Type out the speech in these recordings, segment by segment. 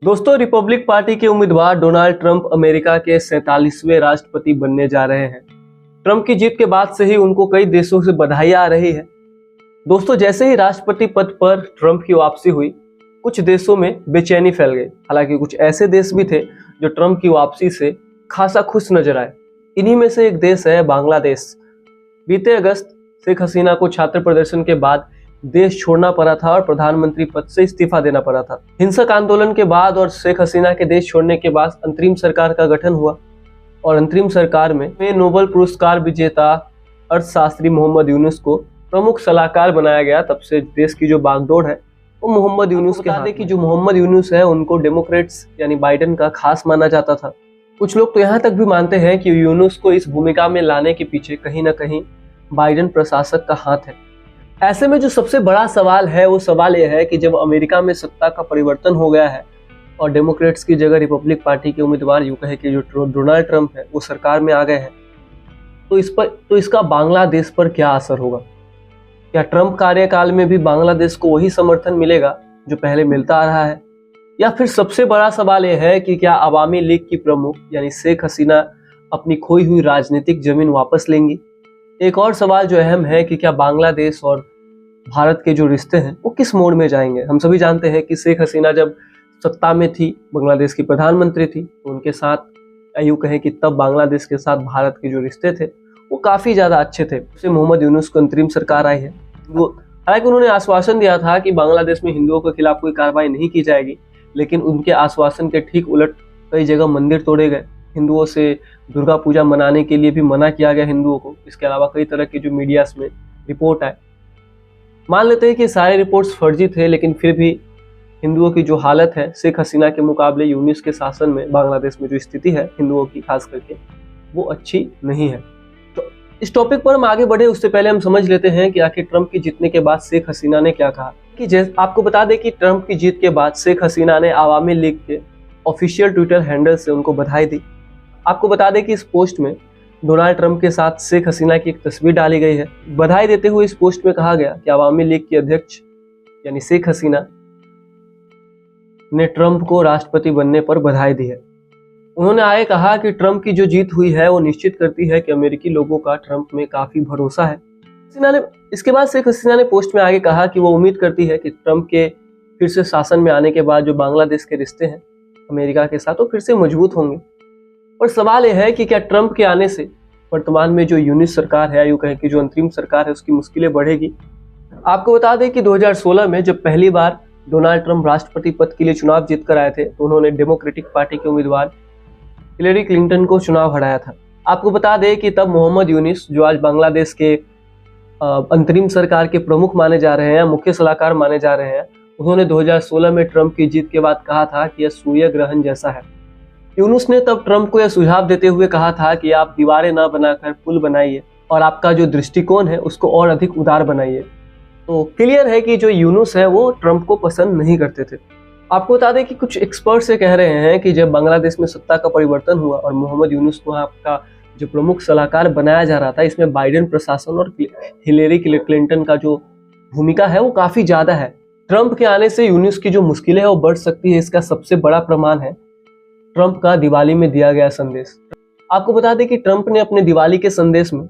दोस्तों, Republic party के उम्मीदवार डोनाल्ड ट्रंप अमेरिका के 47वें राष्ट्रपति बनने जा रहे हैं। ट्रंप की जीत के बाद से ही उनको कई देशों से बधाई आ रही है। दोस्तों, जैसे ही राष्ट्रपति पद पर ट्रंप की वापसी हुई, कुछ देशों में बेचैनी फैल गई। हालांकि कुछ ऐसे देश भी थे जो ट्रंप की वापसी से खासा खुश नजर आए। इन्हीं में से एक देश है बांग्लादेश। बीते अगस्त शेख हसीना को छात्र प्रदर्शन के बाद देश छोड़ना पड़ा था और प्रधानमंत्री पद से इस्तीफा देना पड़ा था। हिंसक आंदोलन के बाद और शेख हसीना के देश छोड़ने के बाद अंतरिम सरकार का गठन हुआ और अंतरिम सरकार में नोबेल पुरस्कार विजेता अर्थशास्त्री मोहम्मद यूनुस को प्रमुख सलाहकार बनाया गया। तब से देश की जो बागडोर है वो मोहम्मद यूनुस के हाथ में। जो मोहम्मद यूनुस है उनको डेमोक्रेट्स यानी बाइडेन का खास माना जाता था। कुछ लोग तो यहाँ तक भी मानते हैं कि यूनुस को इस भूमिका में लाने के पीछे कहीं ना कहीं बाइडेन प्रशासक का हाथ है। ऐसे में जो सबसे बड़ा सवाल है वो सवाल यह है कि जब अमेरिका में सत्ता का परिवर्तन हो गया है और डेमोक्रेट्स की जगह रिपब्लिक पार्टी के उम्मीदवार यूं कहे कि जो डोनाल्ड ट्रंप है वो सरकार में आ गए हैं, तो इसका बांग्लादेश पर क्या असर होगा? क्या ट्रंप कार्यकाल में भी बांग्लादेश को वही समर्थन मिलेगा जो पहले मिलता आ रहा है? या फिर सबसे बड़ा सवाल यह है कि क्या अवामी लीग की प्रमुख यानी शेख हसीना अपनी खोई हुई राजनीतिक जमीन वापस लेंगी? एक और सवाल जो अहम है कि क्या बांग्लादेश और भारत के जो रिश्ते हैं वो किस मोड़ में जाएंगे? हम सभी जानते हैं कि शेख हसीना जब सत्ता में थी, बांग्लादेश की प्रधानमंत्री थी, तो उनके साथ यूँ कहें कि तब बांग्लादेश के साथ भारत के जो रिश्ते थे वो काफ़ी ज़्यादा अच्छे थे। उससे मोहम्मद यूनुस को अंतरिम सरकार आई है। हालांकि उन्होंने आश्वासन दिया था कि बांग्लादेश में हिंदुओं के खिलाफ कोई कार्रवाई नहीं की जाएगी, लेकिन उनके आश्वासन के ठीक उलट कई जगह मंदिर तोड़े गए। हिंदुओं से दुर्गा पूजा मनाने के लिए भी मना किया गया हिंदुओं को। इसके अलावा कई तरह की जो मीडिया में रिपोर्ट आए, मान लेते हैं कि सारे रिपोर्ट्स फर्जी थे, लेकिन फिर भी हिंदुओं की जो हालत है शेख हसीना के मुकाबले यूनुस के शासन में बांग्लादेश में जो स्थिति है हिंदुओं की खास करके, वो अच्छी नहीं है। तो इस टॉपिक पर हम आगे बढ़े उससे पहले हम समझ लेते हैं कि आखिर ट्रंप की जीतने के बाद शेख हसीना ने क्या कहा। कि जैसे आपको बता दें कि ट्रंप की जीत के बाद शेख हसीना ने अवामी लीग के ऑफिशियल ट्विटर हैंडल से उनको बधाई दी। आपको बता दें कि इस पोस्ट में डोनाल्ड ट्रंप के साथ शेख हसीना की एक तस्वीर डाली गई है। बधाई देते हुए इस पोस्ट में कहा गया कि अवामी लीग की अध्यक्ष यानी शेख हसीना ने ट्रंप को राष्ट्रपति बनने पर बधाई दी है। उन्होंने आगे कहा कि ट्रंप की जो जीत हुई है वो निश्चित करती है कि अमेरिकी लोगों का ट्रंप में काफी भरोसा है। इसके बाद शेख हसीना ने पोस्ट में आगे कहा कि वो उम्मीद करती है कि ट्रंप के फिर से शासन में आने के बाद जो बांग्लादेश के रिश्ते हैं अमेरिका के साथ वो फिर से मजबूत होंगे। और सवाल यह है कि क्या ट्रंप के आने से वर्तमान में जो यूनिस सरकार है, यूँ कहें कि जो अंतरिम सरकार है, उसकी मुश्किलें बढ़ेगी। आपको बता दें कि 2016 में जब पहली बार डोनाल्ड ट्रंप राष्ट्रपति पद के लिए चुनाव जीत कर आए थे, तो उन्होंने डेमोक्रेटिक पार्टी के उम्मीदवार हिलेरी क्लिंटन को चुनाव हराया था। आपको बता दें कि तब मोहम्मद यूनुस, जो आज बांग्लादेश के अंतरिम सरकार के प्रमुख माने जा रहे हैं, मुख्य सलाहकार माने जा रहे हैं, उन्होंने 2016 में ट्रंप की जीत के बाद कहा था कि यह सूर्य ग्रहण जैसा है। यूनुस ने तब ट्रंप को यह सुझाव देते हुए कहा था कि आप दीवारें न बनाकर पुल बनाइए और आपका जो दृष्टिकोण है उसको और अधिक उदार बनाइए। तो क्लियर है कि जो यूनुस है वो ट्रंप को पसंद नहीं करते थे। आपको बता दें कि कुछ एक्सपर्ट्स ये कह रहे हैं कि जब बांग्लादेश में सत्ता का परिवर्तन हुआ और मोहम्मद यूनुस को आपका जो प्रमुख सलाहकार बनाया जा रहा था, इसमें बाइडेन प्रशासन और हिलेरी क्लिंटन का जो भूमिका है वो काफी ज्यादा है। ट्रंप के आने से यूनुस की जो मुश्किलें है वो बढ़ सकती है। इसका सबसे बड़ा प्रमाण है ट्रंप का दिवाली में दिया गया संदेश। आपको बता दें कि ट्रंप ने अपने दिवाली के संदेश में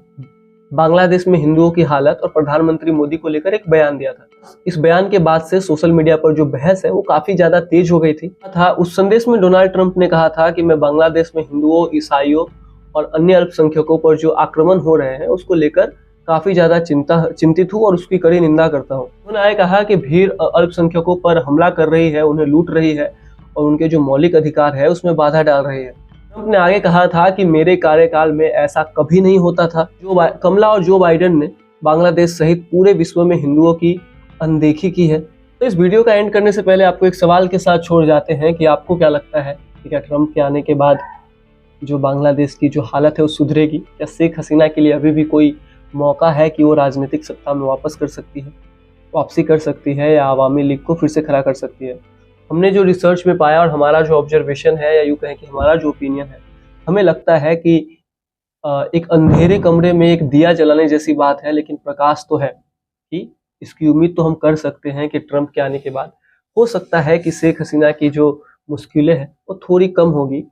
बांग्लादेश में हिंदुओं की हालत और प्रधानमंत्री मोदी को लेकर एक बयान दिया था। इस बयान के बाद से सोशल मीडिया पर जो बहस है वो काफी ज्यादा तेज हो गई थी। उस संदेश में डोनाल्ड ट्रंप ने कहा था कि मैं बांग्लादेश में हिंदुओं, ईसाइयों और अन्य अल्पसंख्यकों पर जो आक्रमण हो रहे हैं उसको लेकर काफी ज्यादा चिंतित हूँ और उसकी कड़ी निंदा करता हूँ। उन्होंने कहा कि भीड़ अल्पसंख्यकों पर हमला कर रही है, उन्हें लूट रही है और उनके जो मौलिक अधिकार है उसमें बाधा डाल रही है। ट्रंप ने आगे कहा था कि मेरे कार्यकाल में ऐसा कभी नहीं होता था। कमला और जो बाइडेन ने बांग्लादेश सहित पूरे विश्व में हिंदुओं की अनदेखी की है। तो इस वीडियो का एंड करने से पहले आपको एक सवाल के साथ छोड़ जाते हैं कि आपको क्या लगता है कि क्या ट्रंप के आने के बाद जो बांग्लादेश की जो हालत है वो सुधरेगी? क्या शेख हसीना के लिए अभी भी कोई मौका है कि वो राजनीतिक सत्ता में वापस कर सकती है, वापसी कर सकती है, या अवामी लीग को फिर से खड़ा कर सकती है? हमने जो रिसर्च में पाया और हमारा जो ऑब्जर्वेशन है, या यूँ कहें कि हमारा जो ओपिनियन है, हमें लगता है कि एक अंधेरे कमरे में एक दिया जलाने जैसी बात है, लेकिन प्रकाश तो है कि इसकी उम्मीद तो हम कर सकते हैं कि ट्रंप के आने के बाद हो सकता है कि शेख हसीना की जो मुश्किलें हैं वो थोड़ी कम होगी